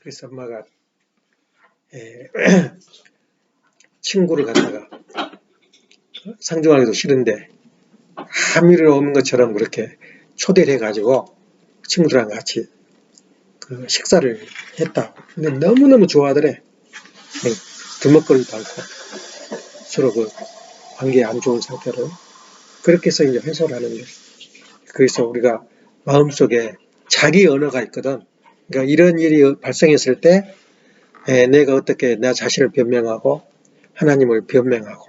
그래서 엄마가 에, 친구를 갖다가 상종하기도 싫은데 아무 일 없는 것처럼 그렇게 초대를 해가지고 친구들랑 같이 그 식사를 했다. 근데 너무너무 좋아하더래. 들먹거리도 않고 서로 그 관계 안 좋은 상태로 그렇게 해서 이제 해소를 하는데, 그래서 우리가 마음속에 자기 언어가 있거든. 그러니까 이런 일이 발생했을 때 내가 어떻게 나 자신을 변명하고 하나님을 변명하고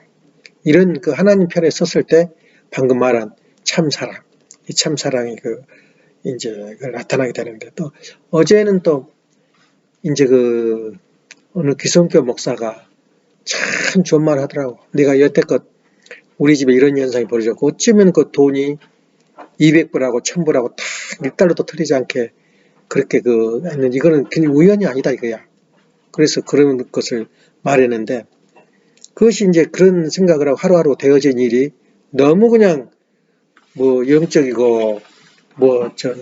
이런 그 하나님 편에 섰을 때 방금 말한 참사랑, 이 참사랑이 이제 나타나게 되는데, 또 어제는 또 이제 어느 기성교 목사가 참 좋은 말 하더라고. 내가 여태껏 우리 집에 이런 현상이 벌어졌고 어쩌면 그 돈이 200불하고 1000불하고 다 1달러도 틀리지 않게 그렇게 이거는 그냥 우연이 아니다 이거야. 그래서 그런 것을 말했는데, 그것이 이제 그런 생각을 하고 하루하루 되어진 일이 너무 그냥 뭐 영적이고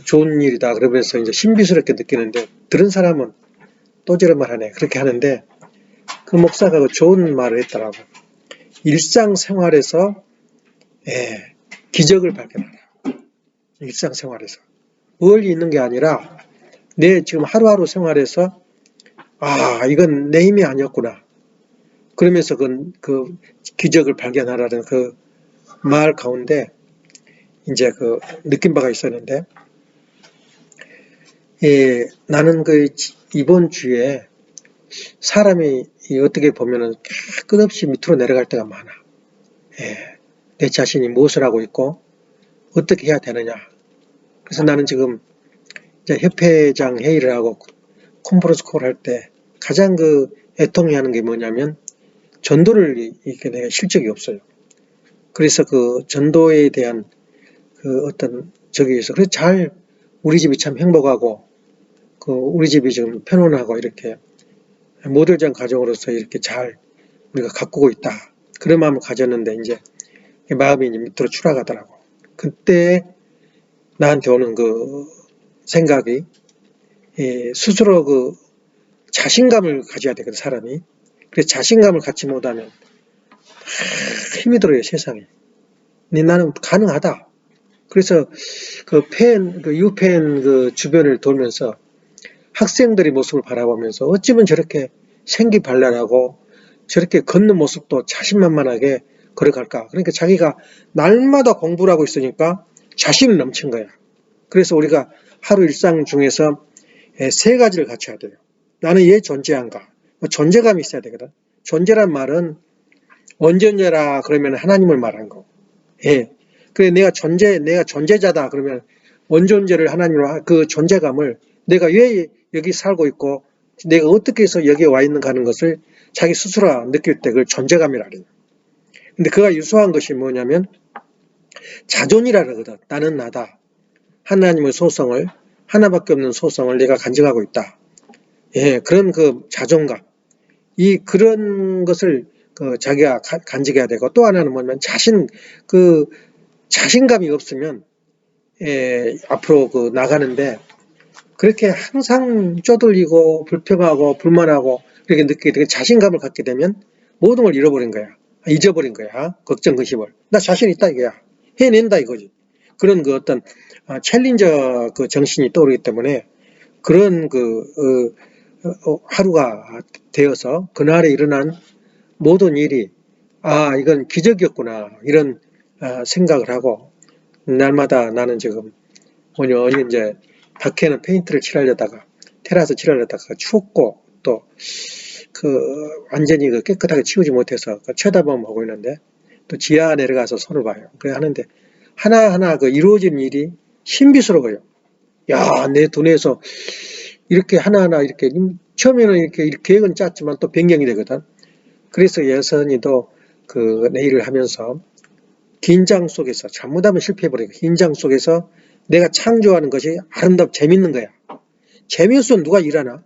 좋은 일이다 그러면서 이제 신비스럽게 느끼는데, 들은 사람은 또 저런 말 하네 그렇게 하는데, 그 목사가 좋은 말을 했더라고. 일상생활에서 기적을 발견하라. 일상생활에서 멀리 있는 게 아니라 내 지금 하루하루 생활에서 이건 내 힘이 아니었구나 그러면서 그 기적을 발견하라는 그 말 가운데 이제 느낀 바가 있었는데, 나는 이번 주에 사람이 어떻게 보면은 끝없이 밑으로 내려갈 때가 많아. 내 자신이 무엇을 하고 있고 어떻게 해야 되느냐. 그래서 나는 지금 이제 협회장 회의를 하고 컨퍼런스 콜 할 때 가장 애통해 하는 게 뭐냐면 전도를 이렇게 내가 실적이 없어요. 그래서 전도에 대한 어떤 저기에서 그래서 우리 집이 참 행복하고 우리 집이 지금 편안하고 이렇게 모델장 가정으로서 이렇게 잘 우리가 가꾸고 있다 그런 마음을 가졌는데, 이제 마음이 이제 밑으로 추락하더라고. 그때 나한테 오는 생각이 스스로 자신감을 가져야 되거든 사람이. 그래서 자신감을 갖지 못하면 힘이 들어요 세상에. 근데 나는 가능하다. 그래서 유펜 주변을 돌면서 학생들의 모습을 바라보면서 어쩌면 저렇게 생기발랄하고 저렇게 걷는 모습도 자신만만하게 걸어갈까. 그러니까 자기가 날마다 공부를 하고 있으니까 자신이 넘친 거야. 그래서 우리가 하루 일상 중에서 세 가지를 갖춰야 돼요. 나는 얘 존재한가. 존재감이 있어야 되거든. 존재란 말은 언제라 그러면 하나님을 말한 거. 그래 내가 존재자다 그러면 원존재를 하나님으로 그 존재감을 내가 왜 여기 살고 있고 내가 어떻게 해서 여기에 와 있는가 하는 것을 자기 스스로 느낄 때 그걸 존재감이라 그래요. 근데 그가 유수한 것이 뭐냐면 자존이라 그러거든. 나는 나다. 하나님의 소성을, 하나밖에 없는 소성을 내가 간직하고 있다. 그런 자존감. 그런 것을 자기가 간직해야 되고, 또 하나는 뭐냐면 자신감이 없으면 앞으로 나가는데 그렇게 항상 쪼들리고 불평하고 불만하고 그렇게 느끼게 되고 자신감을 갖게 되면 모든 걸 잃어버린 거야. 잊어버린 거야. 걱정 근심을. 나 자신 있다 이거야. 해낸다 이거지. 그런 어떤 챌린저 정신이 떠오르기 때문에 그런 하루가 되어서 그날에 일어난 모든 일이 이건 기적이었구나 이런 생각을 하고, 날마다 나는 지금 이제 밖에는 페인트를 칠하려다가 테라스 칠하려다가 춥고 또 완전히 깨끗하게 치우지 못해서 쳐다보면 보고 있는데, 또 지하 내려가서 손을 봐요. 그래 하는데 하나하나 이루어진 일이 신비스러워요. 야, 내 두뇌에서 이렇게 하나하나 이렇게 처음에는 이렇게 계획은 짰지만 또 변경이 되거든. 그래서 여선이도 내일을 하면서 긴장 속에서 잘못하면 실패해버리고 긴장 속에서 내가 창조하는 것이 아름답고 재밌는 거야. 재미없으면 누가 일하나?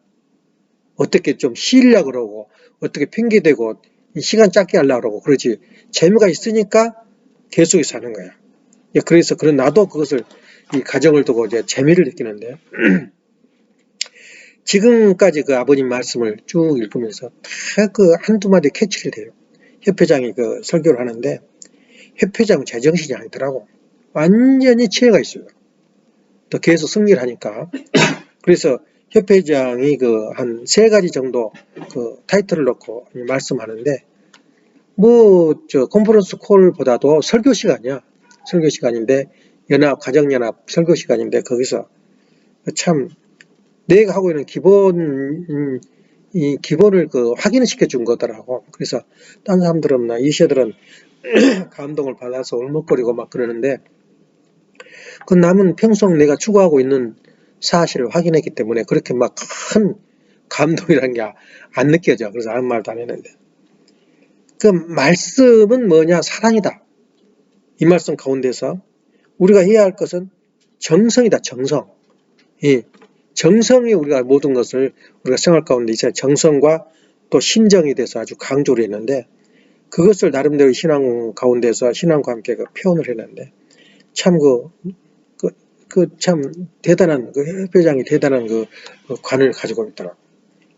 어떻게 좀 쉬려고 그러고 어떻게 핑계대고 시간 짧게 하려고 그러고 그러지. 재미가 있으니까 계속해서 사는 거야. 그래서 나도 그것을 이 가정을 두고 이제 재미를 느끼는데 지금까지 그 아버님 말씀을 쭉 읽으면서 다 그 한두 마디 캐치를 해요. 협회장이 그 설교를 하는데 협회장은 제정신이 아니더라고. 완전히 치해가 있어요. 또 계속 승리를 하니까. 그래서 협회장이 그 한 3가지 정도 그 타이틀을 놓고 말씀하는데 컨퍼런스 콜보다도 설교 시간이야. 설교 시간인데 가정연합 설교 시간인데 거기서 참 내가 하고 있는 이 기본을 확인을 시켜준 거더라고. 그래서 딴 사람들은 이시들은 감동을 받아서 울먹거리고 막 그러는데 그 남은 평소 내가 추구하고 있는 사실을 확인했기 때문에 그렇게 막 큰 감동이라는 게 안 느껴져. 그래서 아무 말도 안 했는데 그 말씀은 뭐냐? 사랑이다. 이 말씀 가운데서 우리가 해야 할 것은 정성이다. 정성. 이 정성이 우리가 모든 것을 우리가 생활 가운데 있어야 정성과 또 신정에 대해서 아주 강조를 했는데 그것을 나름대로 신앙 가운데서 신앙과 함께 표현을 했는데 참 참 대단한 협회장이 대단한 관을 가지고 있더라.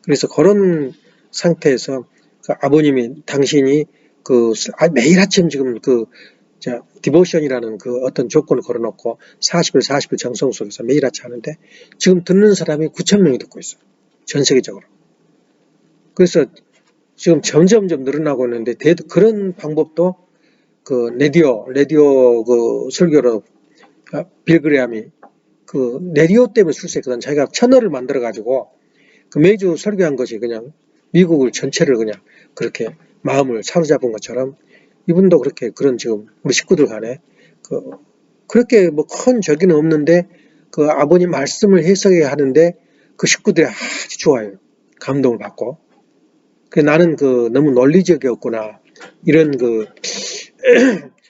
그래서 그런 상태에서 아버님이 당신이 매일 아침 지금 디보션이라는 어떤 조건을 걸어놓고 40일 정성 속에서 매일 아침 하는데 지금 듣는 사람이 9,000명이 듣고 있어요. 전 세계적으로. 그래서 지금 점점 늘어나고 있는데 그런 방법도 라디오 설교로 빌 그레함이 라디오 때문에 출세했거든. 자기가 채널을 만들어 가지고 매주 설교한 것이 그냥 미국을 전체를 그냥 그렇게 마음을 사로잡은 것처럼 이분도 그런 지금 우리 식구들 간에 그렇게 큰 적이는 없는데 아버님 말씀을 해석해야 하는데 식구들이 아주 좋아요. 감동을 받고. 나는 너무 논리적이었구나. 이런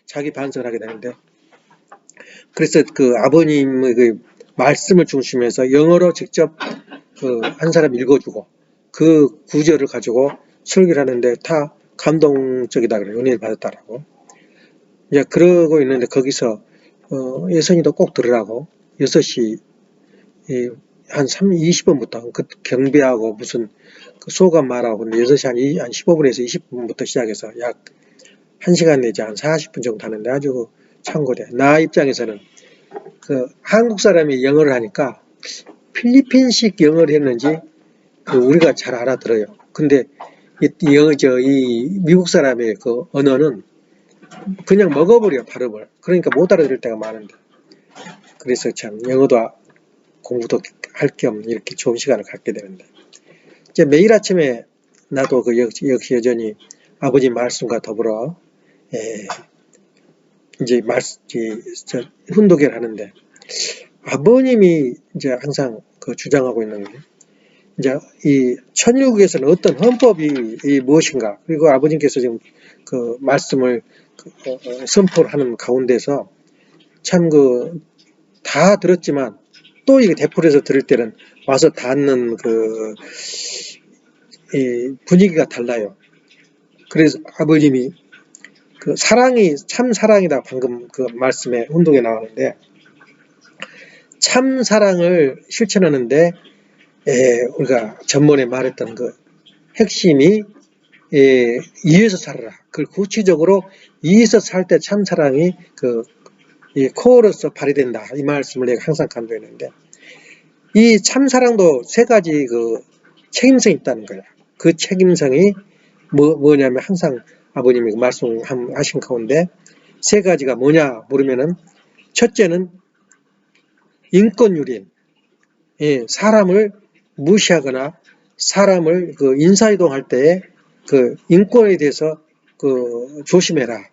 자기 반성을 하게 되는데 그래서 아버님의 말씀을 중심해서 영어로 직접 한 사람 읽어주고 그 구절을 가지고 설교를 하는데 다 감동적이다 그래요. 은혜를 받았다라고. 이제 그러고 있는데 거기서 예선이도 꼭 들으라고 6시 한 20분부터 경배하고 무슨 소감 말하고 6시 한 15분에서 20분부터 시작해서 약 1시간 내지 한 40분 정도 하는데 아주 참고돼. 나 입장에서는 한국 사람이 영어를 하니까 필리핀식 영어를 했는지 우리가 잘 알아들어요. 근데 이 미국 사람의 언어는 그냥 먹어버려 발음을. 그러니까 못 알아들을 때가 많은데. 그래서 참 영어도 공부도 할 겸 이렇게 좋은 시간을 갖게 되는데 이제 매일 아침에 나도 역시 여전히 아버지 말씀과 더불어 이제 훈독회를 하는데 아버님이 이제 항상 주장하고 있는 게 이제 이 천주국에서는 어떤 헌법이 무엇인가 그리고 아버님께서 지금 말씀을 선포를 하는 가운데서 참 다 들었지만 또 이게 대풀에서 들을 때는 와서 닿는 이 분위기가 달라요. 그래서 아버님이 사랑이 참 사랑이다 방금 말씀에 운동에 나오는데 참 사랑을 실천하는데 우리가 전번에 말했던 핵심이 이에서 살아라. 그걸 구체적으로 이에서 살 때 참 사랑이 이 코어로서 발휘된다. 이 말씀을 내가 항상 강조했는데 이 참 사랑도 3가지 책임성이 있다는 거야. 그 책임성이 뭐냐면 항상 아버님이 말씀하신 가운데 3가지가 뭐냐 물으면은 첫째는 인권유린. 사람을 무시하거나 사람을 인사이동할 때에 인권에 대해서 조심해라.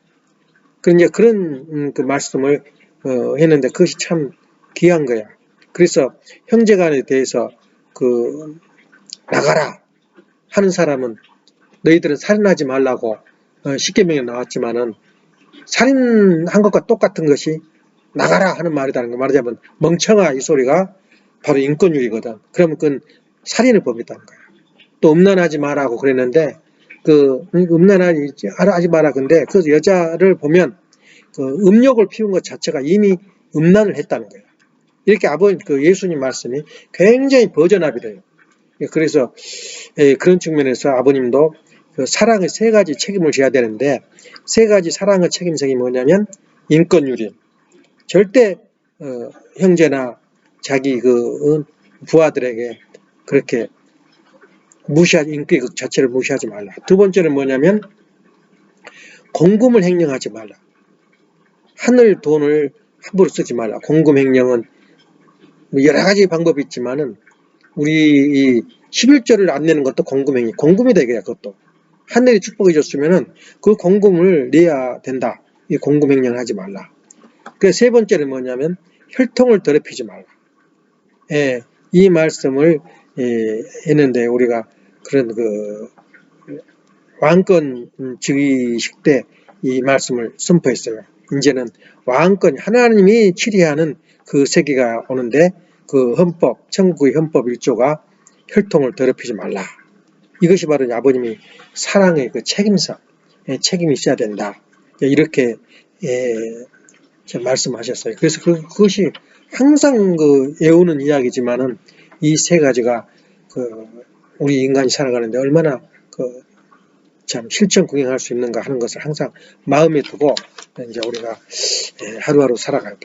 이제 그런 말씀을 했는데 그것이 참 귀한 거야. 그래서 형제간에 대해서 나가라 하는 사람은 너희들은 살인하지 말라고 십계명에 나왔지만은 살인한 것과 똑같은 것이 나가라 하는 말이라는 거. 말하자면 멍청아 이 소리가 바로 인권유리거든. 그러면 그건 살인을 범했다는 거야. 또 음란하지 마라고 그랬는데 음란하지 마라. 근데 그 여자를 보면 음욕을 피운 것 자체가 이미 음란을 했다는 거야. 이렇게 예수님 말씀이 굉장히 버전합이 돼요. 그래서 그런 측면에서 아버님도 그 사랑의 세 가지 책임을 져야 되는데, 세 가지 사랑의 책임성이 뭐냐면 인권유린, 절대 형제나 자기 그 부하들에게 그렇게 인격 그 자체를 무시하지 말라. 두 번째는 뭐냐면 공금을 횡령하지 말라. 하늘 돈을 함부로 쓰지 말라. 공금 횡령은 여러 가지 방법이 있지만은 우리 이 11조를 안 내는 것도 공금 횡령, 공금이 되게 그것도 하늘이 축복해 줬으면은 그 공금을 내야 된다. 이 공금 횡령을 하지 말라. 그 세 번째는 뭐냐면 혈통을 더럽히지 말라. 이 말씀을 했는데 우리가 그런 그 왕권즉위식 때 이 말씀을 선포했어요. 이제는 왕권 하나님이 치리하는 그 세계가 오는데 그 헌법, 천국의 헌법 1조가 혈통을 더럽히지 말라. 이것이 바로 아버님이 사랑의 그 책임성, 책임이 있어야 된다. 이렇게 말씀하셨어요. 그래서 그것이 항상 그 외우는 이야기지만은 이 세 가지가 그 우리 인간이 살아가는데 얼마나 그 참 실천 구행할 수 있는가 하는 것을 항상 마음에 두고 이제 우리가 하루하루 살아가고.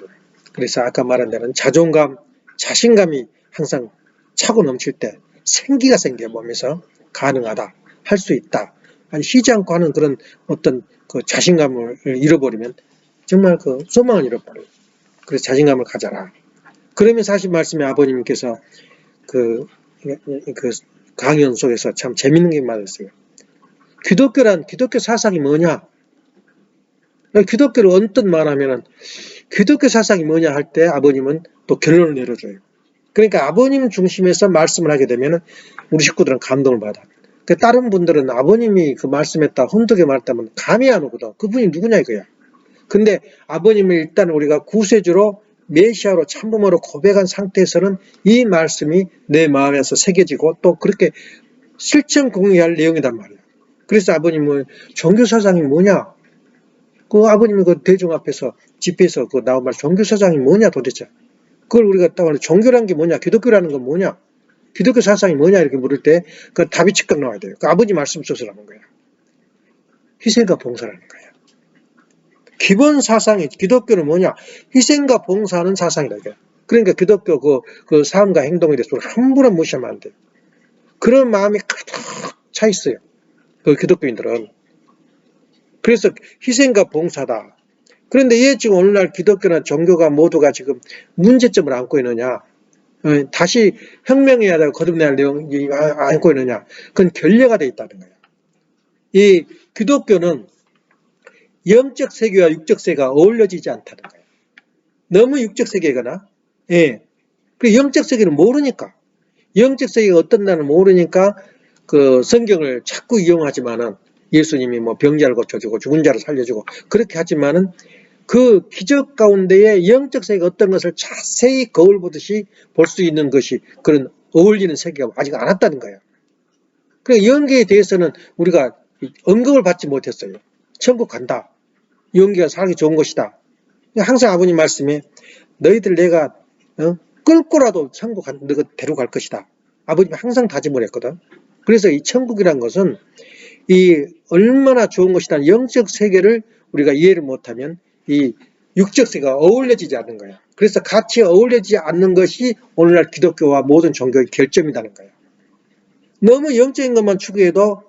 그래서 아까 말한 대로 자존감, 자신감이 항상 차고 넘칠 때 생기가 생겨 몸에서 가능하다, 할 수 있다. 아니 쉬지 않고 하는 그런 어떤 그 자신감을 잃어버리면 정말 그 소망을 잃어버려요. 그래서 자신감을 가져라. 그러면 사실 말씀에 아버님께서 그 강연 속에서 참 재밌는 게 많았어요. 기독교 사상이 뭐냐? 기독교를 언뜻 말하면은 기독교 사상이 뭐냐 할 때 아버님은 또 결론을 내려줘요. 그러니까 아버님 중심에서 말씀을 하게 되면은 우리 식구들은 감동을 받아. 다른 분들은 아버님이 그 말씀했다 혼되게 말했다면 감이 안 오거든. 그분이 누구냐 이거야. 근데 아버님을 일단 우리가 구세주로 메시아로 참부모로 고백한 상태에서는 이 말씀이 내 마음에서 새겨지고 또 그렇게 실천 공유할 내용이단 말이야. 그래서 아버님은 종교사상이 뭐냐? 그 아버님이 그 대중 앞에서 집회에서 그 나온 말 종교사상이 뭐냐 도대체? 그걸 우리가 딱 종교라는 게 뭐냐? 기독교라는 건 뭐냐? 기독교 사상이 뭐냐? 이렇게 물을 때 그 답이 즉각 나와야 돼요. 그 아버지 말씀 속에서라는 거야. 희생과 봉사라는 거야. 기본 사상이 기독교는 뭐냐? 희생과 봉사하는 사상이다. 이게. 그러니까 기독교 그 삶과 행동에 대해서 함부로 무시하면 안 돼요. 그런 마음이 가득 차 있어요. 그 기독교인들은. 그래서 희생과 봉사다. 그런데 왜 지금 오늘날 기독교나 종교가 모두가 지금 문제점을 안고 있느냐? 다시 혁명해야 되고 거듭내야 할 내용이 안고 있느냐? 그건 결례가 돼 있다는 거예요. 이 기독교는 영적 세계와 육적 세계가 어울려지지 않다는 거예요. 너무 육적 세계거나, 그 영적 세계는 모르니까, 영적 세계가 어떤 나는 모르니까 그 성경을 자꾸 이용하지만은 예수님이 뭐 병자를 고쳐주고 죽은 자를 살려주고 그렇게 하지만은 그 기적 가운데에 영적 세계가 어떤 것을 자세히 거울 보듯이 볼 수 있는 것이 그런 어울리는 세계가 아직 안 왔다는 거예요. 그 영계에 대해서는 우리가 언급을 받지 못했어요. 천국 간다. 영계가 살기 좋은 것이다. 항상 아버님 말씀에 너희들 내가 끌고라도 천국 너가 데려갈 것이다. 아버님이 항상 다짐을 했거든. 그래서 이 천국이란 것은 이 얼마나 좋은 것이다. 영적 세계를 우리가 이해를 못하면 이 육적 세계가 어울려지지 않는 거야. 그래서 같이 어울려지지 않는 것이 오늘날 기독교와 모든 종교의 결점이라는 거야. 너무 영적인 것만 추구해도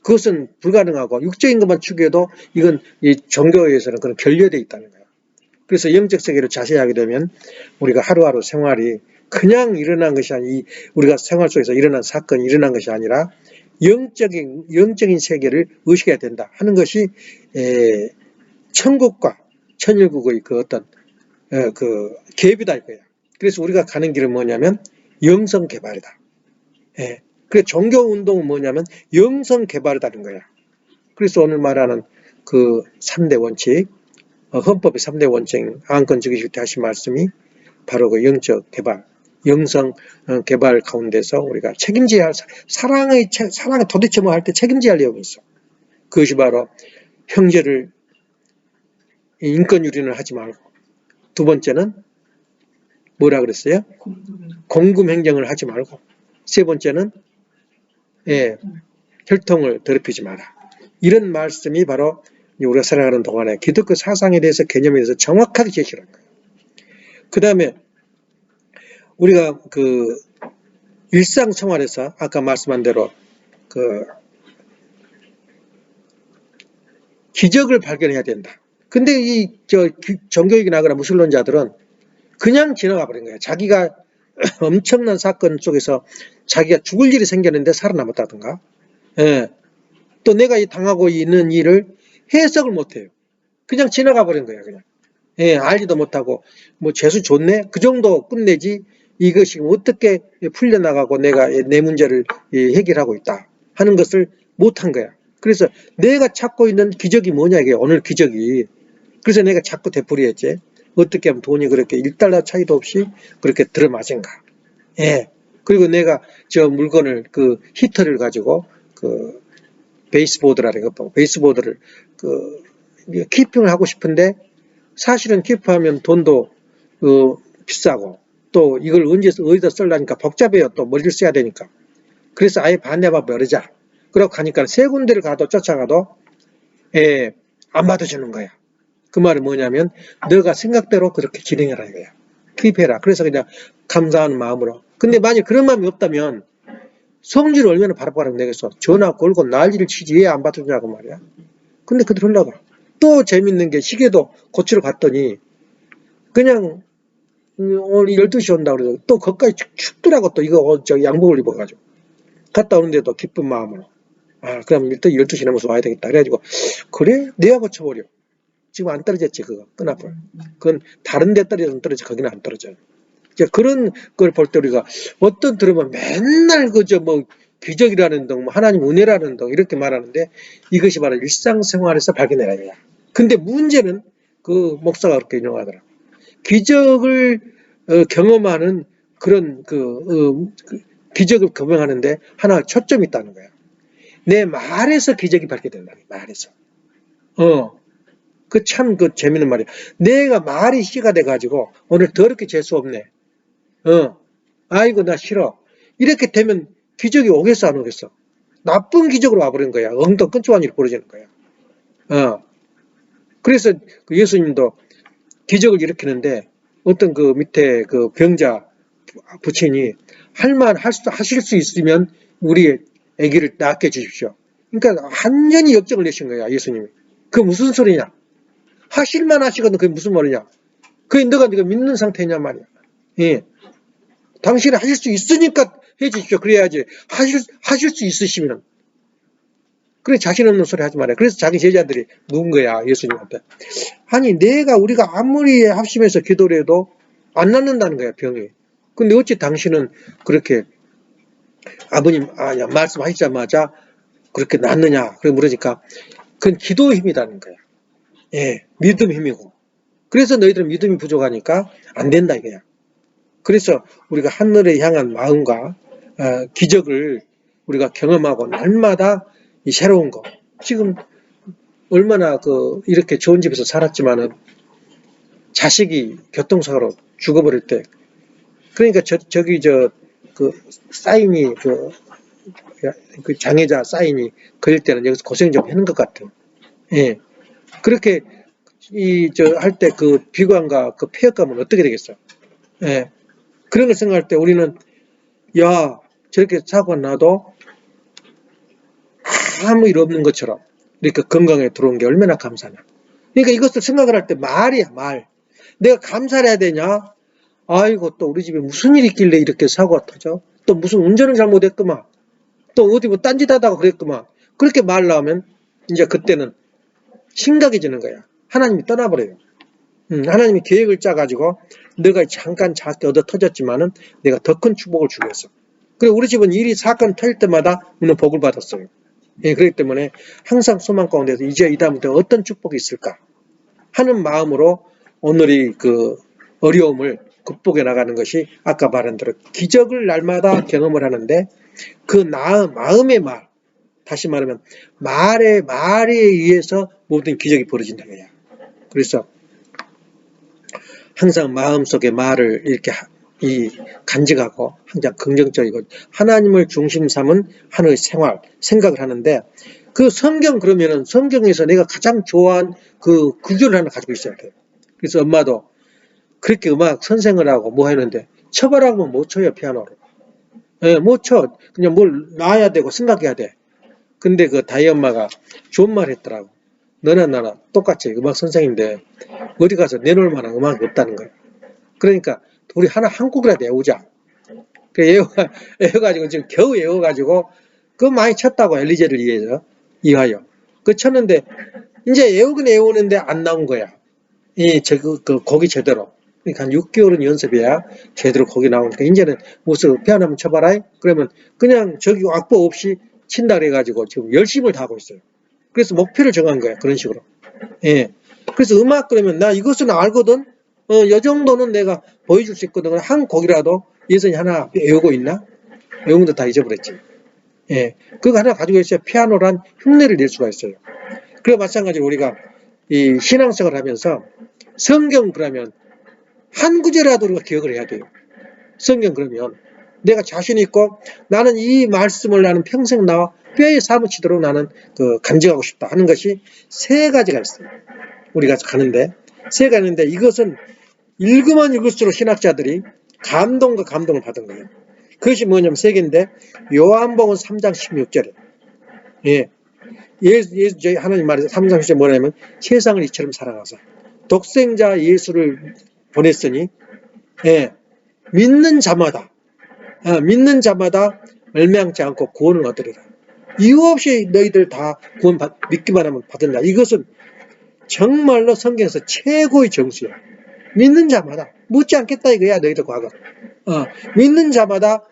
그것은 불가능하고 육적인 것만 추구해도 이건 이 종교에서는 그런 결여되어 있다는 거야. 그래서 영적 세계를 자세히 하게 되면 우리가 하루하루 생활이 그냥 일어난 것이 아니 우리가 생활 속에서 일어난 사건이 일어난 것이 아니라 영적인 세계를 의식해야 된다 하는 것이 천국과 천일국의 그 어떤 그 갭이다 이거야. 그래서 우리가 가는 길은 뭐냐면 영성 개발이다. 그래서 종교 운동은 뭐냐면 영성 개발이라는 거야. 그래서 오늘 말하는 그 3대 원칙, 헌법의 3대 원칙, 안건 즉위식 때 하신 말씀이 바로 그 영적 개발, 영성 개발 가운데서 우리가 책임져야 할 사랑이 도대체 뭐 할 때 책임져야 할 내용이 있어. 그것이 바로 형제를 인권 유린을 하지 말고, 두 번째는 뭐라 그랬어요? 공금 행정을 하지 말고, 세 번째는 예, 혈통을 더럽히지 마라. 이런 말씀이 바로 우리가 살아가는 동안에 기독교 사상에 대해서 개념에 대해서 정확하게 제시를 한 거예요. 그 다음에 우리가 그 일상생활에서 아까 말씀한 대로 그 기적을 발견해야 된다. 근데 이 종교익이 나거나 무신론자들은 그냥 지나가 버린 거예요. 자기가 엄청난 사건 속에서 자기가 죽을 일이 생겼는데 살아남았다든가, 예. 또 내가 당하고 있는 일을 해석을 못해요. 그냥 지나가 버린 거예요. 그냥. 예, 알지도 못하고 뭐 재수 좋네 그 정도 끝내지 이것이 어떻게 풀려나가고 내가 내 문제를 해결하고 있다 하는 것을 못한 거야. 그래서 내가 찾고 있는 기적이 뭐냐 이게 오늘 기적이. 그래서 내가 자꾸 되풀이했지. 어떻게 하면 돈이 그렇게 1달러 차이도 없이 그렇게 들어맞은가. 예. 그리고 내가 저 물건을 그 히터를 가지고 그 베이스보드라는 거, 베이스보드를 그 키핑을 하고 싶은데 사실은 키프하면 돈도 비싸고 또 이걸 어디다 쓰려니까 복잡해요. 또 머리를 써야 되니까. 그래서 아예 반대만 버리자. 그러고 가니까 세 군데를 가도 쫓아가도 안 받아주는 거야. 그 말은 뭐냐면 너가 생각대로 그렇게 진행해라 이거야. 투입해라. 그래서 그냥 감사하는 마음으로. 근데 만약 그런 마음이 없다면 성질을 얼마나 바락바락 내겠어. 전화 걸고 난리를 치지 왜 안 받아주냐고 말이야. 근데 그대로 흘러가. 또 재밌는 게 시계도 고치러 갔더니 그냥 오늘 12시 온다고 그래서 또 거기까지 춥더라고. 또 이거 양복을 입어가지고 갔다 오는데도 기쁜 마음으로 그럼 일단 12시 넘어서 와야 되겠다. 그래가지고 그래? 내가 고쳐버려. 지금 안 떨어졌지 그거 끊어버려. 그건 다른 데 떨어져 거기는 안 떨어져요. 그런 걸 볼 때 우리가 어떤 들으면 맨날 그저 뭐 기적이라는 등, 뭐 하나님 은혜라는 등 이렇게 말하는데 이것이 바로 일상생활에서 발견해야 돼요. 근데 문제는 그 목사가 그렇게 인용하더라. 기적을 경험하는 그런 기적을 경험하는데 하나 초점이 있다는 거야. 내 말에서 기적이 발견된다. 말에서. 그 참 재밌는 말이야. 내가 말이 씨가 돼가지고 오늘 더럽게 재수 없네. 아이고 나 싫어. 이렇게 되면 기적이 오겠어 안 오겠어? 나쁜 기적으로 와버린 거야. 엉덩 끈적한 일이 벌어지는 거야. 그래서 예수님도 기적을 일으키는데 어떤 그 밑에 그 병자 부친이 하실 수 있으면 우리 아기를 낳게 주십시오. 그러니까 완전히 역정을 내신 거야 예수님이. 그게 무슨 소리냐? 하실만 하시거든. 그게 무슨 말이냐? 그게 너가 믿는 상태냐 말이야. 예. 당신이 하실 수 있으니까 해주십시오. 그래야지. 하실 수 있으시면. 그래, 자신 없는 소리 하지 말아요. 그래서 자기 제자들이 묵은 거야, 예수님한테. 아니, 우리가 아무리 합심해서 기도를 해도 안 낫는다는 거야, 병이. 근데 어찌 당신은 그렇게 아버님, 말씀하시자마자 그렇게 낫느냐. 그래 물으니까 그건 기도의 힘이라는 거야. 예, 믿음 힘이고. 그래서 너희들은 믿음이 부족하니까 안 된다, 이거야. 그래서 우리가 하늘에 향한 마음과 기적을 우리가 경험하고 날마다 이 새로운 거. 지금 얼마나 이렇게 좋은 집에서 살았지만은 자식이 교통사고로 죽어버릴 때 그러니까 사인이 그 장애자 사인이 걸릴 때는 여기서 고생 좀 하는 것 같아요. 예. 그렇게 할 때 그 비관과 그 폐역감은 어떻게 되겠어? 예. 그런 걸 생각할 때 우리는 야 저렇게 사고가 나도 아무 일 없는 것처럼 이렇게 건강에 들어온 게 얼마나 감사냐. 그러니까 이것을 생각을 할 때 말이야 말. 내가 감사를 해야 되냐? 아이고 또 우리 집에 무슨 일이 있길래 이렇게 사고가 터져? 또 무슨 운전을 잘못했구만. 또 어디 뭐 딴짓 하다가 그랬구만. 그렇게 말 나오면 이제 그때는 심각해지는 거야. 하나님이 떠나버려요. 하나님이 계획을 짜가지고 너가 잠깐 작게 얻어 터졌지만은 내가 더 큰 축복을 주겠어. 그리고 우리 집은 사건 터질 때마다 우리는 복을 받았어요. 예, 그렇기 때문에 항상 소망 가운데서 이제 이 다음부터 어떤 축복이 있을까 하는 마음으로 오늘이 그 어려움을 극복해 나가는 것이 아까 말한 대로 기적을 날마다 경험을 하는데 그 마음의 말, 다시 말하면 말에 의해서 모든 기적이 벌어진다는 거야. 그래서 항상 마음속에 말을 이렇게 이 간직하고 항상 긍정적이고 하나님을 중심 삼은 하나의 생활, 생각을 하는데 그 성경 그러면은 성경에서 내가 가장 좋아한 그 구절을 하나 가지고 있어야 돼요. 그래서 엄마도 그렇게 음악 선생을 하고 뭐 했는데 쳐봐라면 못 쳐요, 피아노를. 예, 못 쳐. 그냥 뭘 놔야 되고 생각해야 돼. 근데 그 다희 엄마가 좋은 말 했더라고. 너나 나나 똑같이 음악 선생인데 어디 가서 내놓을 만한 음악이 없다는 거야. 그러니까 우리 하나 한 곡이라도 외우자. 그 외워가지고 지금 겨우 외워가지고 그 많이 쳤다고 엘리제를 이하여. 그 쳤는데 이제 외우긴 외우는데 안 나온 거야. 그 곡이 제대로. 그러니까 한 6개월은 연습해야 제대로 곡이 나오니까 이제는 무슨 피아노 한번 쳐봐라. 그러면 그냥 저기 악보 없이 친다 그래가지고 지금 열심을 다하고 있어요. 그래서 목표를 정한 거야. 그런 식으로. 예. 그래서 음악 그러면 나 이것은 알거든. 이 정도는 내가 보여줄 수 있거든. 한 곡이라도 예선이 하나 외우고 있나? 외운 것도 다 잊어버렸지. 예. 그거 하나 가지고 있어야 피아노란 흉내를 낼 수가 있어요. 그래 마찬가지로 우리가 이 신앙생활을 하면서 성경 그러면 한 구절이라도 우리가 기억을 해야 돼요. 성경 그러면 내가 자신 있고 나는 이 말씀을 나는 평생 나와 뼈에 사무치도록 나는 그 간직하고 싶다 하는 것이 세 가지가 있어요. 우리가 가는데 세 가지가 있는데 이것은 읽으면 읽을수록 신학자들이 감동과 감동을 받은 거예요. 그것이 뭐냐면 세 개인데 요한복음 3장 16절에 예. 저희 하나님 말에서 3장 16절에 뭐냐면 세상을 이처럼 사랑하사 독생자 예수를 보냈으니 예. 믿는 자마다 멸망치 않고 구원을 얻으리라. 이유 없이 너희들 다 구원 믿기만 하면 받는다. 이것은 정말로 성경에서 최고의 정수야. 믿는 자마다 묻지 않겠다 이거야 너희들 과거. 믿는 자마다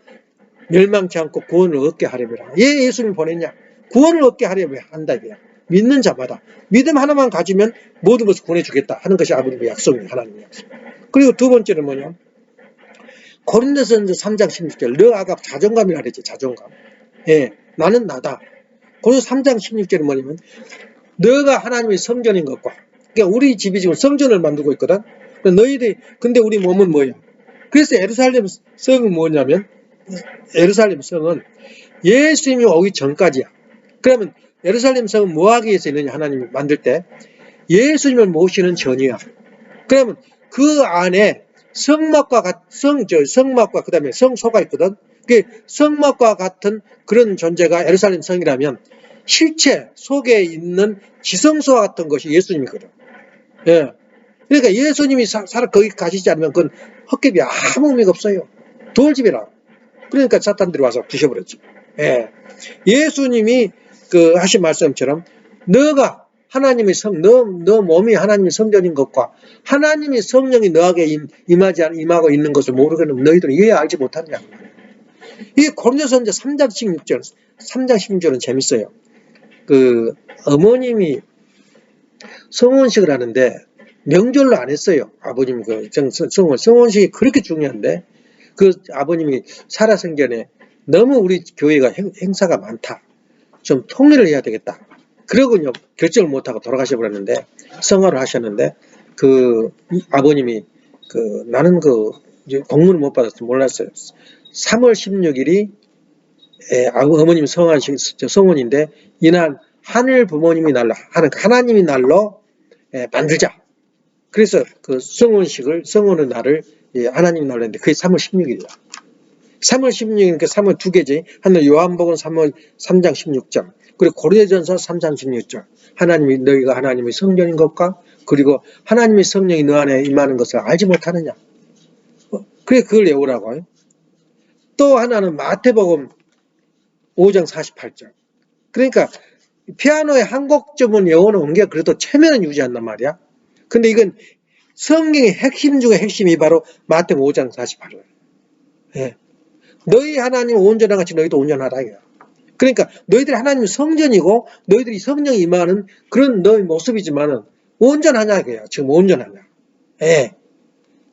멸망치 않고 구원을 얻게 하려면 왜 예수님 보냈냐? 구원을 얻게 하려면 한다 이거야. 믿는 자마다 믿음 하나만 가지면 모든 것을 구원해 주겠다 하는 것이 아버님의 약속이에요. 하나님의 약속. 그리고 두 번째는 뭐냐? 고린도전서 3장 16절 너 아까 자존감이라 그랬지. 자존감. 예, 나는 나다. 고린도 3장 16절은 뭐냐면 너가 하나님의 성전인 것과 그러니까 우리 집이 지금 성전을 만들고 있거든. 너희들이 근데 우리 몸은 뭐야? 그래서 예루살렘 성은 뭐냐면 예루살렘 성은 예수님이 오기 전까지야. 그러면 예루살렘 성은 뭐 하기 위해서 있느냐? 하나님이 만들 때 예수님을 모시는 전이야. 그러면 그 안에 성막과 그다음에 성소가 있거든. 그 성막과 같은 그런 존재가 예루살렘 성이라면 실체 속에 있는 지성소와 같은 것이 예수님이거든. 예. 그러니까 예수님이 거기 가시지 않으면 그건 헛개비 아무 의미가 없어요. 돌집이라. 그러니까 사탄들이 와서 부셔버렸지. 예. 예수님이 그 하신 말씀처럼 너가 하나님의 너 몸이 하나님의 성전인 것과 하나님의 성령이 너에게 임하고 있는 것을 모르겠는 너희들은 왜 알지 못하느냐. 이 고린도전서 3장 16절은 재밌어요. 그 어머님이 성혼식을 하는데 명절로 안 했어요. 아버님 그 성혼식이 그렇게 중요한데 그 아버님이 살아생전에 너무 우리 교회가 행사가 많다. 좀 통일을 해야 되겠다. 그러고요 결정을 못하고 돌아가셔 버렸는데 성화를 하셨는데 그 아버님이 그 나는 그 공문을 못 받아서 몰랐어요. 3월 16일이 어머님 성혼인데 이날 하늘 부모님이 날로 하나님이 날로 만들자. 그래서 그 성혼의 날을 하나님 날로 했는데 그게 3월 16일이야. 3월 16일이니까 3월 두 개지. 하나 요한복음 3장 16절. 그리고 고린도전서 3장 16절. 너희가 하나님의 성전인 것과 그리고 하나님의 성령이 너 안에 임하는 것을 알지 못하느냐. 그래 그걸 외우라고. 또 하나는 마태복음 5장 48절. 그러니까 피아노의 한 곡점은 외워놓은 게 그래도 체면은 유지한단 말이야. 근데 이건 성경의 핵심 중에 핵심이 바로 마태복음 5장 48절. 예. 너희 하나님 온전한 같이 너희도 온전하라. 그러니까 너희들이 하나님의 성전이고 너희들이 성령이 임하는 그런 너희 모습이지만은 온전하냐 이거야. 지금 온전하냐. 예.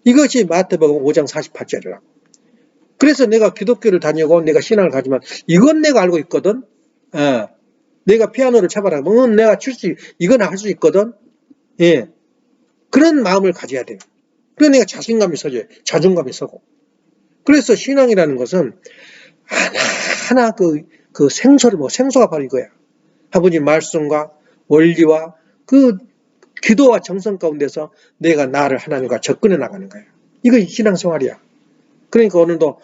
이것이 마태복음 5장 48절이라고. 그래서 내가 기독교를 다니고 내가 신앙을 가지만 이건 내가 알고 있거든. 내가 피아노를 쳐봐라. 내가 이건 할 수 있거든. 예. 그런 마음을 가져야 돼요. 그래서 내가 자신감이 서져요. 자존감이 서고. 그래서 신앙이라는 것은 하나하나 그 생소가 바로 이거야. 아버지 말씀과 원리와 그 기도와 정성 가운데서 내가 나를 하나님과 접근해 나가는 거야. 이거 신앙생활이야. 그러니까 오늘도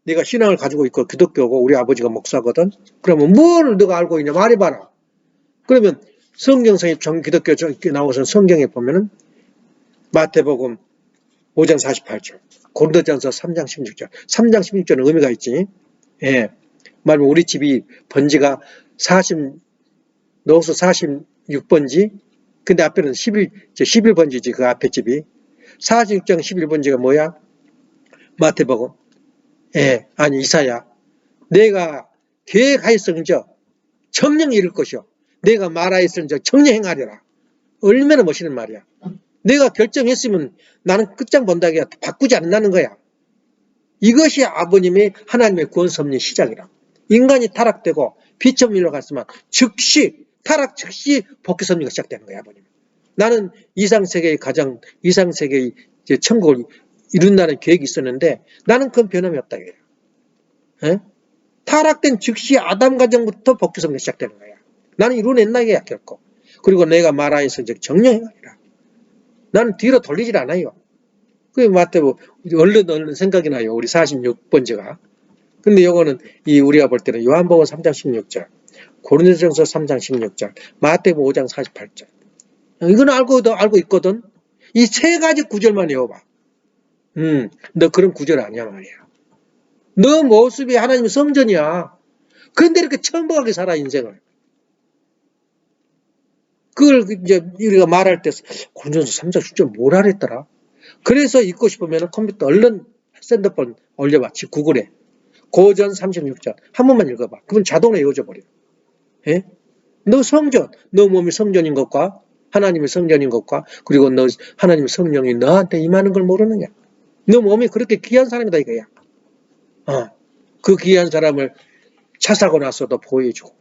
네가 신앙을 가지고 있고 기독교고 우리 아버지가 목사거든. 그러면 뭘 너가 알고 있냐 말해봐라. 그러면 성경성이 기독교 나와서 성경에 보면은 마태복음 5장 48절, 고린도전서 3장 16절, 3장 16절은 의미가 있지. 예, 말하면 우리 집이 번지가 46번지, 근데 앞에는 11번지지 그 앞에 집이. 46장 11번지가 뭐야? 마태복음. 예, 아니 이사야. 내가 계획하였은저 정령 이룰 것이요. 내가 말하였은저 정령 행하리라. 얼마나 멋있는 말이야. 내가 결정했으면 나는 끝장 본다기야 바꾸지 않는다는 거야. 이것이 아버님의 하나님의 구원 섭리의 시작이라. 인간이 타락되고 빛처럼 일어갔으면 즉시 타락 즉시 복귀 섭리가 시작되는 거야. 아버님. 나는 이상세계의 천국을 이룬다는 계획이 있었는데 나는 그건 변함이 없다. 에? 타락된 즉시 아담 가정부터 복귀 섭리가 시작되는 거야. 나는 이루어낸다 이거야 결코. 그리고 내가 말하여서 정령행하리라. 나는 뒤로 돌리질 않아요. 그게 마태복음 얼른 생각이 나요. 우리 46번째가. 근데 요거는 우리가 볼 때는 요한복음 3장 16절, 고린도전서 3장 16절, 마태복음 5장 48절. 이건 알고 있거든. 이 세 가지 구절만 외워봐. 너 그런 구절 아니야 말이야. 너 모습이 하나님의 성전이야. 그런데 이렇게 천박하게 살아 인생을. 그걸 이제 우리가 말할 때 고린도전서 3장 16절 뭐라 그랬더라? 그래서 읽고 싶으면 컴퓨터 얼른 샌드폰 올려봐. 구글에. 고전 36절. 한 번만 읽어봐. 그건 자동으로 외워져 버려. 예? 너 성전, 너 몸이 성전인 것과 하나님의 성전인 것과 그리고 너 하나님의 성령이 너한테 임하는 걸 모르느냐? 너 몸이 그렇게 귀한 사람이다 이거야. 그 귀한 사람을 차 사고 나서도 보호해주고,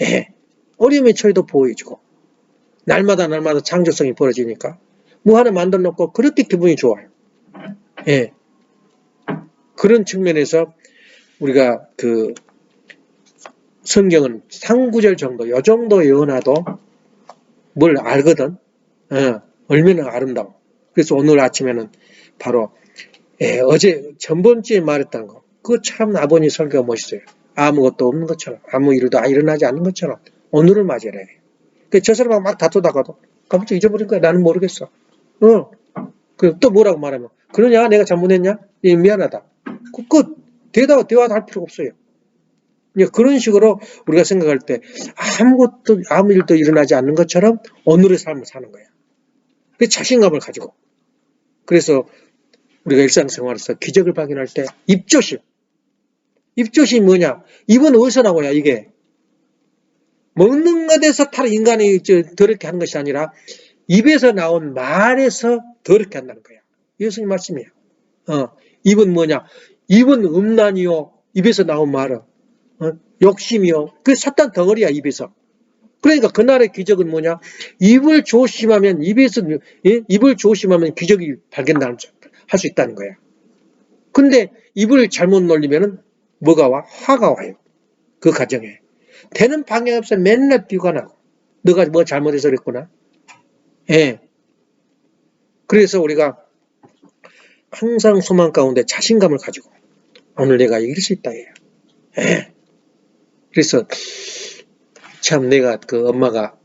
예. 어려움에 처해도 보호해주고, 날마다 창조성이 벌어지니까 뭐 하나 만들어 놓고 그렇게 기분이 좋아요. 예. 그런 측면에서 우리가 그 성경은 3구절 정도, 요 정도 외워놔도 뭘 알거든. 얼마나 아름다워. 그래서 오늘 아침에는 바로 어제 전번주에 말했던 거, 그거 참 아버님 설교가 멋있어요. 아무것도 없는 것처럼, 아무 일도 일어나지 않는 것처럼 오늘을 맞이해. 저 사람하고 막 다투다가도 갑자기 잊어버린 거야. 나는 모르겠어. 또 뭐라고 말하면 그러냐? 내가 잘못했냐? 미안하다. 끝. 대화할 필요가 없어요. 그런 식으로 우리가 생각할 때 아무 일도 일어나지 않는 것처럼 오늘의 삶을 사는 거야. 그 자신감을 가지고. 그래서 우리가 일상생활에서 기적을 발견할 때 입조심. 입조심이 뭐냐? 입은 어디서 나오냐 이게. 먹는 것에서 인간이 더럽게 하는 것이 아니라 입에서 나온 말에서 더럽게 한다는 거야. 예수님 말씀이에요. 입은 뭐냐? 입은 음란이요. 입에서 나온 말은 욕심이요. 그 사탄 덩어리야 입에서. 그러니까 그날의 기적은 뭐냐? 입을 조심하면 기적이 할 수 있다는 거야. 근데 입을 잘못 놀리면은 뭐가 와? 화가 와요. 그 가정에. 되는 방향 없어 맨날 비가 나고. 너가 뭐 잘못해서 그랬구나. 예. 그래서 우리가 항상 소망 가운데 자신감을 가지고 오늘 내가 이길 수 있다. 예. 그래서 참 내가 그 엄마가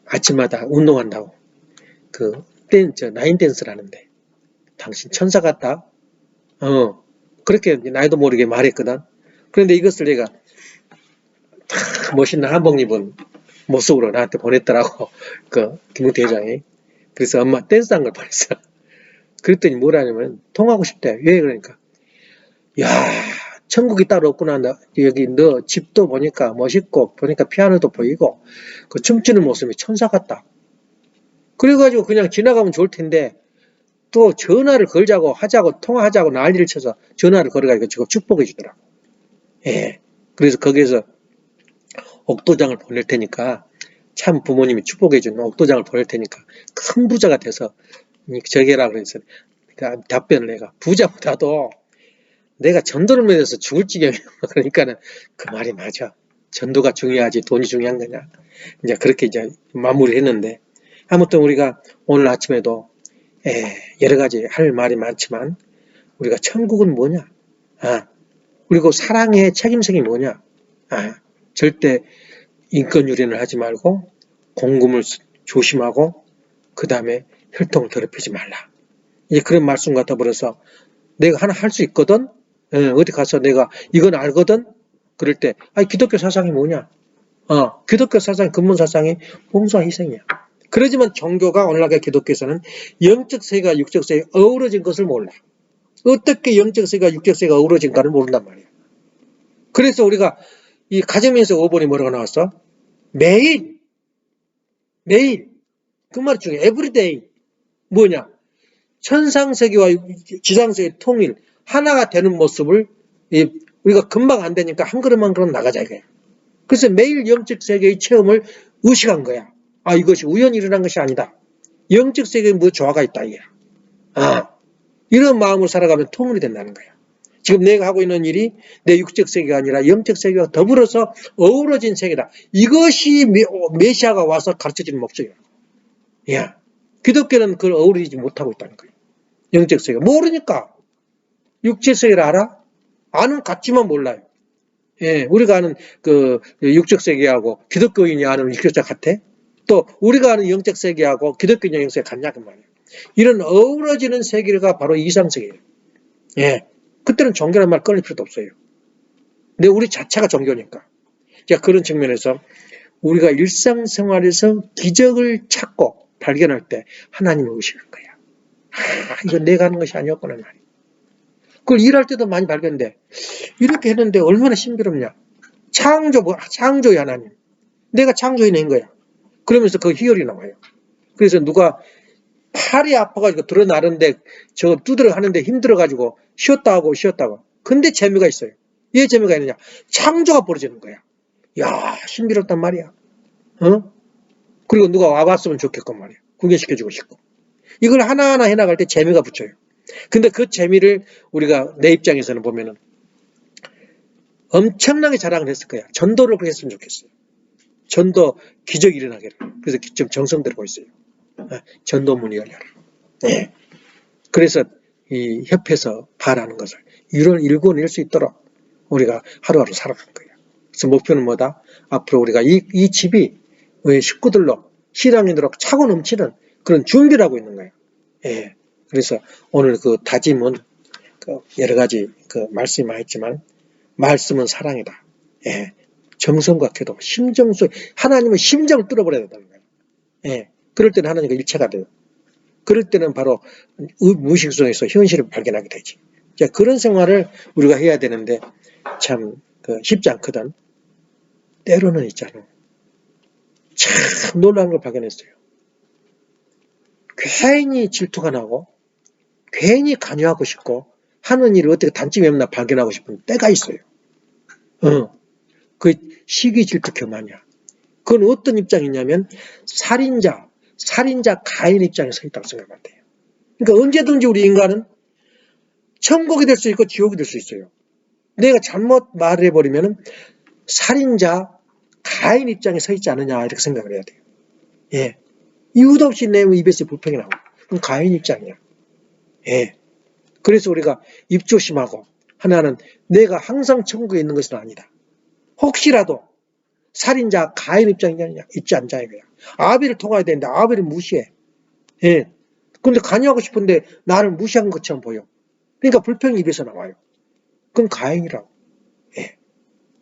아침마다 운동한다고 나인 댄스를 하는데 당신 천사 같다. 그렇게 나이도 모르게 말했거든. 그런데 이것을 내가 멋있는 한복 입은 모습으로 나한테 보냈더라고. 김웅태 회장이. 그래서 엄마 댄스한 걸 보냈어. 그랬더니 뭐라냐면 통하고 싶대. 왜 그러니까. 야, 천국이 따로 없구나. 여기 너 집도 보니까 멋있고 보니까 피아노도 보이고 그 춤추는 모습이 천사 같다. 그래가지고 그냥 지나가면 좋을 텐데 또 전화를 걸자고 통화하자고 난리를 쳐서 전화를 걸어가지고 지금 축복해 주더라고. 예. 그래서 거기에서 옥도장을 보낼 테니까 참 부모님이 축복해 준 옥도장을 보낼 테니까 큰 부자가 돼서 저게라 그래서 답변을 내가 부자보다도 내가 전도를 믿어서 죽을 지경이야. 그러니까는 그 말이 맞아. 전도가 중요하지 돈이 중요한 거냐. 이제 그렇게 이제 마무리했는데 아무튼 우리가 오늘 아침에도 여러 가지 할 말이 많지만 우리가 천국은 뭐냐? 그리고 사랑의 책임성이 뭐냐? 절대 인권 유린을 하지 말고 공금을 조심하고 그 다음에 혈통을 더럽히지 말라. 이제 그런 말씀 같아 버려서 내가 하나 할 수 있거든. 어디 가서 내가 이건 알거든. 그럴 때 기독교 사상이 뭐냐? 기독교 사상 근본 사상이 봉사와 희생이야. 그러지만 종교가 오늘날의 기독교에서는 영적 세계와 육적 세계가 어우러진 것을 몰라. 어떻게 영적 세계와 육적 세계가 어우러진가를 모른단 말이야. 그래서 우리가 이 가정명세 5번이 뭐라고 나왔어? 매일 그 말 중에 everyday 뭐냐? 천상세계와 지상세계의 통일 하나가 되는 모습을 우리가 금방 안 되니까 한 걸음 한 걸음 나가자 이거야. 그래서 매일 영적 세계의 체험을 의식한 거야. 이것이 우연히 일어난 것이 아니다. 영적 세계에 뭐 조화가 있다 이거야. 이런 마음으로 살아가면 통일이 된다는 거야. 지금 내가 하고 있는 일이 내 육적 세계가 아니라 영적 세계와 더불어서 어우러진 세계다. 이것이 메시아가 와서 가르쳐주는 목적이야. 기독교는 그걸 어우러지지 못하고 있다는 거야. 영적 세계. 모르니까. 육적 세계를 알아? 아는 같지만 몰라요. 우리가 아는 그 육적 세계하고 기독교인이 아는 육적 세계 같아? 또 우리가 아는 영적 세계하고 기독교인의 영적 세계 같냐 그 말이에요. 이런 어우러지는 세계가 바로 이상세계예요. 그때는 종교라는 말 꺼낼 필요도 없어요. 근데 우리 자체가 종교니까. 자, 그런 측면에서 우리가 일상생활에서 기적을 찾고 발견할 때 하나님을 의식할 거야. 이건 내가 하는 것이 아니었구나 말이야. 그걸 일할 때도 많이 발견돼. 이렇게 했는데 얼마나 신비롭냐. 창조의 하나님. 내가 창조해낸 거야. 그러면서 그 희열이 나와요. 그래서 누가 팔이 아파가지고 드러나는데 저거 두드려 하는데 힘들어가지고 쉬었다 하고. 근데 재미가 있어요. 왜 재미가 있느냐. 창조가 벌어지는 거야. 야, 신비롭단 말이야. 그리고 누가 와봤으면 좋겠건 말이야. 구경시켜주고 싶고. 이걸 하나하나 해나갈 때 재미가 붙여요. 근데 그 재미를 우리가 내 입장에서는 보면은 엄청나게 자랑을 했을 거야. 전도를 그렇게 했으면 좋겠어요. 전도 기적이 일어나기를. 그래서 지금 정성 들고 있어요. 전도문이 열려라. 그래서 이 협회에서 바라는 것을 일궈낼 수 있도록 우리가 하루하루 살아갈 거예요. 그래서 목표는 뭐다? 앞으로 우리가 이 집이 우리 식구들로 신앙인으로 차고 넘치는 그런 준비를 하고 있는 거예요. 그래서 오늘 그 다짐은 여러 가지 말씀이 많이 있지만 말씀은 사랑이다. 정성과 기도, 심정 속 하나님은 심정을 뚫어버려야 된다는 거예요. 그럴 때는 하나님과 일체가 돼요. 그럴 때는 바로 무의식 속에서 현실을 발견하게 되지. 자, 그런 생활을 우리가 해야 되는데 참 쉽지 않거든. 때로는 있잖아. 참 놀라운 걸 발견했어요. 괜히 질투가 나고 괜히 관여하고 싶고 하는 일을 어떻게 단점이 없나 발견하고 싶은 때가 있어요. 그 시기 질투 교만이야. 그건 어떤 입장이냐면 살인자 가인 입장에 서 있다고 생각하면 돼요. 그러니까 언제든지 우리 인간은 천국이 될 수 있고 지옥이 될 수 있어요. 내가 잘못 말을 해버리면 살인자 가인 입장에 서 있지 않느냐 이렇게 생각을 해야 돼요. 이유도 없이 내 입에서 불평이 나오고 그럼 가인 입장이야. 그래서 우리가 입 조심하고 하나는 내가 항상 천국에 있는 것은 아니다. 혹시라도 살인자 가인 입장이 있지 않냐 이거야. 아벨을 통해야 되는데 아벨을 무시해. 그런데 관여하고 싶은데 나를 무시한 것처럼 보여. 그러니까 불평이 입에서 나와요. 그건 가인이라고.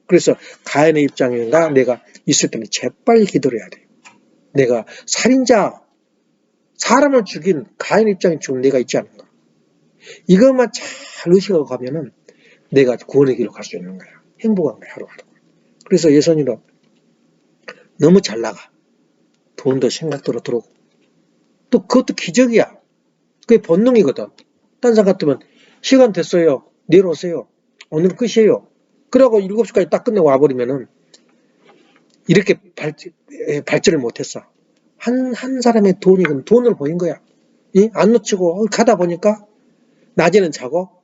그래서 가인의 입장인가 내가 있을 때는 재빨리 기도를 해야 돼요. 내가 살인자 사람을 죽인 가인 입장에 죽은 내가 있지 않은가. 이것만 잘 의식하고 가면은 내가 구원의 길로 갈 수 있는 거야. 행복한 거야 하루하루. 그래서 예선이도 너무 잘 나가. 돈도 생각대로 들어오고. 또 그것도 기적이야. 그게 본능이거든. 딴 사람 같으면 시간 됐어요. 내일 오세요. 오늘 끝이에요. 그러고 7시까지 딱 끝내고 와버리면은 이렇게 발전을 못했어. 한 사람의 돈을 보인 거야. 안 놓치고 가다 보니까 낮에는 자고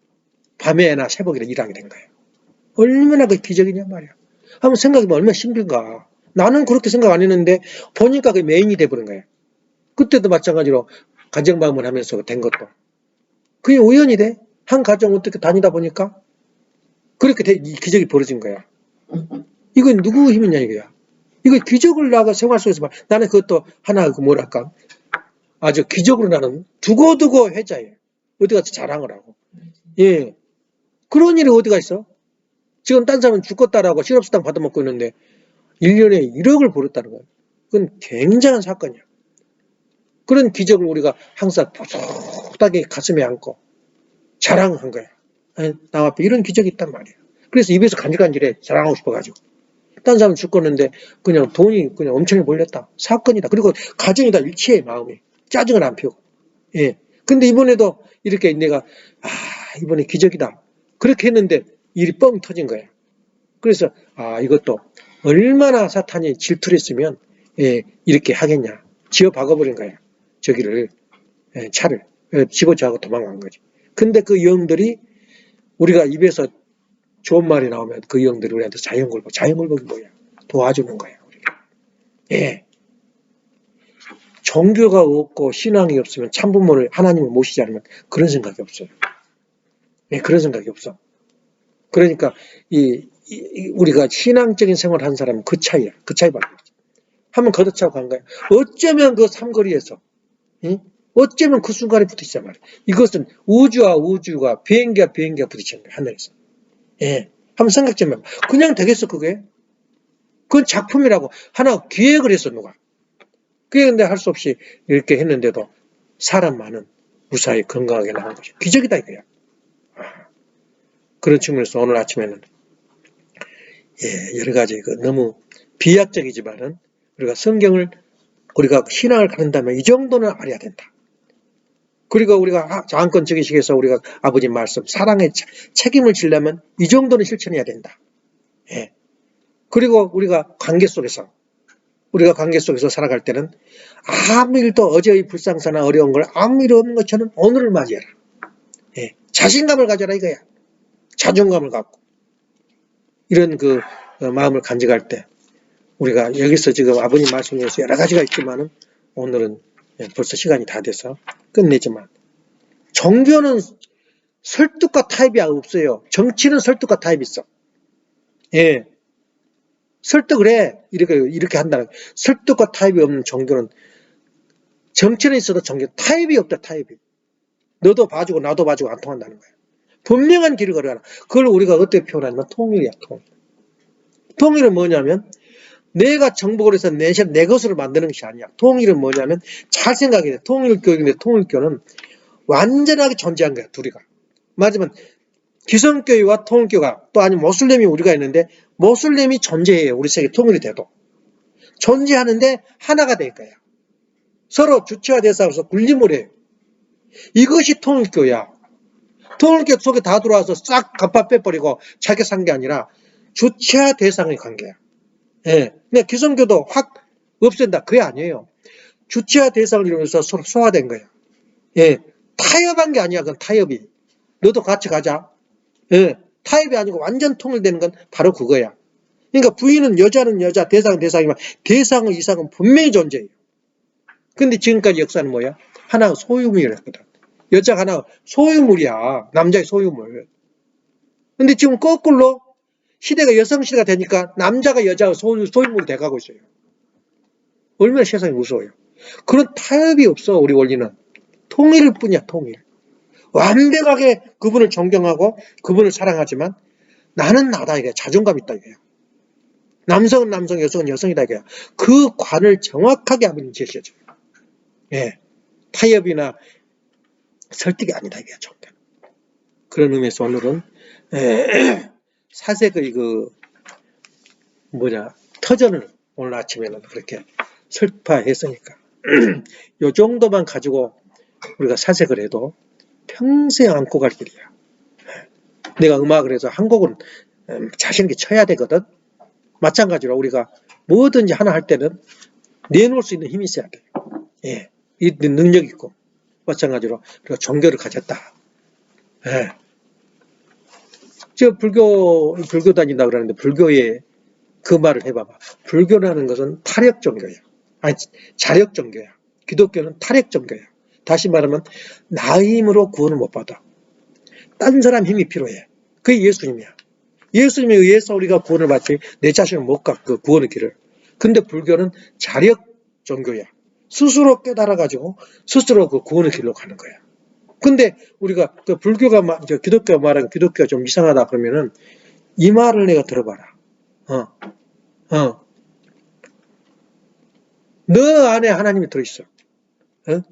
밤에나 새벽이나 일하게 된 거예요. 얼마나 그 기적이냐 말이야. 한번 생각해보면 얼마나 힘든가. 나는 그렇게 생각 안 했는데 보니까 그게 메인이 돼버린 거예요. 그때도 마찬가지로 가정방문 하면서 된 것도. 그게 우연이 돼. 한 가정 어떻게 다니다 보니까 그렇게 이 기적이 벌어진 거야. 이건 누구 힘이냐 이거야. 이거 기적을 나가 생활 속에서 봐. 나는 그것도 하나 그 뭐랄까 아주 기적으로 나는 두고두고 회자예요. 어디 가서 자랑을 하고. 예. 그런 일이 어디가 있어? 지금 딴 사람은 죽겠다라고 실업수당 받아먹고 있는데 1년에 1억을 벌었다는 거야. 그건 굉장한 사건이야. 그런 기적을 우리가 항상 푸석하게 가슴에 안고 자랑한 거야. 나 앞에 이런 기적이 있단 말이야. 그래서 입에서 간질간질해. 자랑하고 싶어가지고. 딴 사람은 죽겠는데 그냥 돈이 그냥 엄청 몰렸다. 사건이다. 그리고 가정이 다 일치해 마음이. 짜증을 안 피우고. 예. 근데 이번에도 이렇게 내가 이번에 기적이다. 그렇게 했는데 일이 뻥 터진 거야. 그래서 이것도 얼마나 사탄이 질투를 했으면 이렇게 하겠냐. 지어 박아버린 거야. 저기를 차를 집어치고 도망간 거지. 근데 그 영들이 우리가 입에서 좋은 말이 나오면 그 영들이 우리한테 자연굴복. 자연굴복이 뭐야? 도와주는 거야. 우리가. 예. 종교가 없고 신앙이 없으면 참부모를 하나님을 모시지 않으면 그런 생각이 없어요. 예, 그런 생각이 없어. 그러니까 우리가 신앙적인 생활을 한 사람은 그 차이야. 그 차이밖에 없어. 한번 걷어차고 간 거야. 어쩌면 그 삼거리에서 어쩌면 그 순간에 부딪히단 말이야. 이것은 우주와 우주가 비행기와 비행기가 부딪히는 거야. 하늘에서. 예. 한번 생각 좀 해봐. 그냥 되겠어 그게? 그건 작품이라고 하나 기획을 했어 누가. 그게 근데 할 수 없이 이렇게 했는데도 사람만은 무사히 건강하게 나온 거죠. 기적이다 이거야. 그런 측면에서 오늘 아침에는 여러 가지 너무 비약적이지만은 우리가 성경을 우리가 신앙을 가른다면 이 정도는 알아야 된다. 그리고 우리가 장권적이식에서 우리가 아버지 말씀 사랑의 책임을 지려면 이 정도는 실천해야 된다. 예. 그리고 우리가 관계 속에서 살아갈 때는 아무 일도 어제의 불상사나 어려운 걸 아무 일 없는 것처럼 오늘을 맞이해라. 예. 자신감을 가져라 이거야. 자존감을 갖고 이런 그 마음을 간직할 때 우리가 여기서 지금 아버님 말씀 중에서 여러 가지가 있지만은 오늘은 벌써 시간이 다 돼서 끝내지만 종교는 설득과 타협이 없어요. 정치는 설득과 타협이 있어. 예. 설득을 해. 이렇게 한다는. 설득과 타협이 없는 종교는 정치는 있어도 종교 타협이 없다. 타협이. 너도 봐주고 나도 봐주고 안 통한다는 거야. 분명한 길을 걸어라. 그걸 우리가 어떻게 표현하냐면 통일이야. 통일. 통일은 뭐냐면 내가 정복을 해서 내 것으로 만드는 것이 아니야. 통일은 뭐냐면 잘 생각해야 돼. 통일교육인데 통일교는 완전하게 존재한 거야. 둘이가. 맞으면 기성교회와 통일교가 또 아니면 모슬렘이 우리가 있는데 모슬렘이 존재해요. 우리 세계 통일이 돼도. 존재하는데 하나가 될 거야. 서로 주체와 대상에서 분림을 해요. 이것이 통일교야. 통일교 속에 다 들어와서 싹 갚아 빼버리고 자기 산 게 아니라 주체와 대상의 관계야. 예. 근데 기성교도 확 없앤다. 그게 아니에요. 주체와 대상을 이루면서 서로 소화된 거야. 예. 타협한 게 아니야. 그건 타협이. 너도 같이 가자. 예. 타협이 아니고 완전 통일되는 건 바로 그거야. 그러니까 부인은 여자는 여자, 대상은 대상이지만 대상의 이상은 분명히 존재해요. 근데 지금까지 역사는 뭐야? 하나가 소유물이었거든. 여자가 하나 소유물이야. 남자의 소유물. 근데 지금 거꾸로 시대가 여성 시대가 되니까 남자가 여자가 소유물이 돼가고 있어요. 얼마나 세상이 무서워요. 그런 타협이 없어. 우리 원리는. 통일일 뿐이야. 통일. 완벽하게 그분을 존경하고 그분을 사랑하지만 나는 나다 이게 자존감 있다 이거야. 남성은 남성, 여성은 여성이다 이거야. 그 관을 정확하게 아버님 제시해줘요. 예, 타협이나 설득이 아니다 이거야. 절대. 그런 의미에서 오늘은 사색의 터전을 오늘 아침에는 그렇게 설파했으니까 요 정도만 가지고 우리가 사색을 해도 평생 안고 갈 길이야. 내가 음악을 해서 한 곡은 자신 있게 쳐야 되거든. 마찬가지로 우리가 뭐든지 하나 할 때는 내놓을 수 있는 힘이 있어야 돼. 예, 이 능력 있고 마찬가지로 우리가 종교를 가졌다. 예, 저 불교 다닌다 그러는데 불교에 그 말을 해봐봐. 불교라는 것은 탈역 종교야. 아니, 자력 종교야. 기독교는 탈역 종교야. 다시 말하면 나의 힘으로 구원을 못 받아. 딴 사람 힘이 필요해. 그게 예수님이야. 예수님에 의해서 우리가 구원을 받지 내 자신은 못 가. 그 구원의 길을. 근데 불교는 자력 종교야. 스스로 깨달아가지고 스스로 그 구원의 길로 가는 거야. 근데 우리가 그 불교가 기독교가 말하는 기독교가 좀 이상하다 그러면은 이 말을 내가 들어봐라. 너 안에 하나님이 들어있어.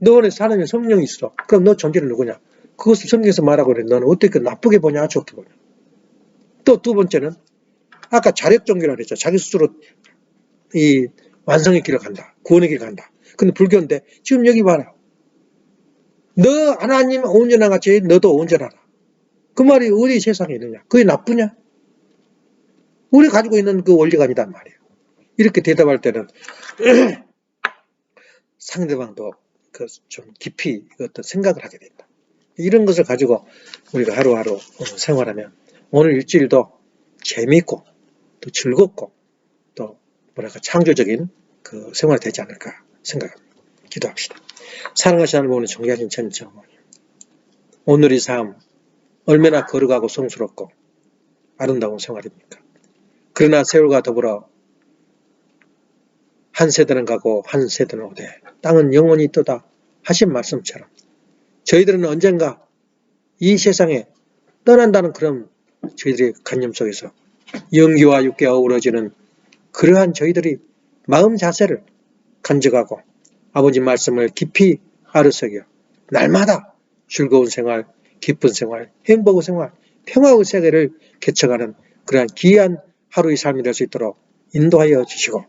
너 안에 하나님의 성령이 있어. 그럼 너 존재는 누구냐? 그것을 성경에서 말하고 그래. 너는 어떻게 나쁘게 보냐? 좋게 보냐? 또 두 번째는 아까 자력 종교라고 그랬죠. 자기 스스로 이 완성의 길을 간다. 구원의 길을 간다. 근데 불교인데 지금 여기 봐라. 너 하나님 온전한 같이 너도 온전하라. 그 말이 어디 세상에 있느냐? 그게 나쁘냐? 우리 가지고 있는 그 원리가 아니단 말이에요. 이렇게 대답할 때는 상대방도 그 좀 깊이 어떤 생각을 하게 된다. 이런 것을 가지고 우리가 하루하루 생활하면 오늘 일주일도 재미있고 또 즐겁고 또 뭐랄까 창조적인 그 생활이 되지 않을까 생각합니다. 기도합시다. 사랑하시는 하나님, 존귀하신 천지 어머니, 오늘의 삶 얼마나 거룩하고 성스럽고 아름다운 생활입니까? 그러나 세월과 더불어 한 세대는 가고 한 세대는 오되 땅은 영원히 떠다 하신 말씀처럼 저희들은 언젠가 이 세상에 떠난다는 그런 저희들의 관념 속에서 영기와 육계가 어우러지는 그러한 저희들이 마음 자세를 간직하고 아버지 말씀을 깊이 알아서겨 날마다 즐거운 생활, 기쁜 생활, 행복의 생활, 평화의 세계를 개척하는 그러한 귀한 하루의 삶이 될 수 있도록 인도하여 주시고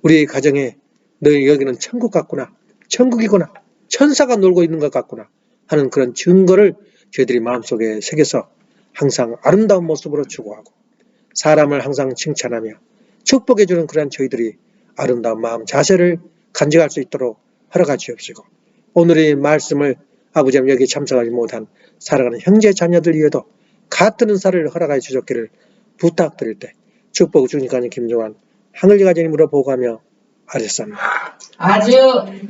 우리 가정에 너희 여기는 천국 같구나, 천국이구나, 천사가 놀고 있는 것 같구나 하는 그런 증거를 저희들이 마음속에 새겨서 항상 아름다운 모습으로 추구하고 사람을 항상 칭찬하며 축복해주는 그런 저희들이 아름다운 마음 자세를 간직할 수 있도록 허락하 주옵시고 오늘의 말씀을 아버지 여기 참석하지 못한 살아가는 형제 자녀들 위에도 같은 은사를 허락하여 주셨기를 부탁드릴 때 축복 주니까는 김종환 하늘리 가정님으로 보고하며 아뢰었습니다. 아주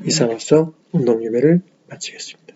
이상으로서 운동 예배를 마치겠습니다.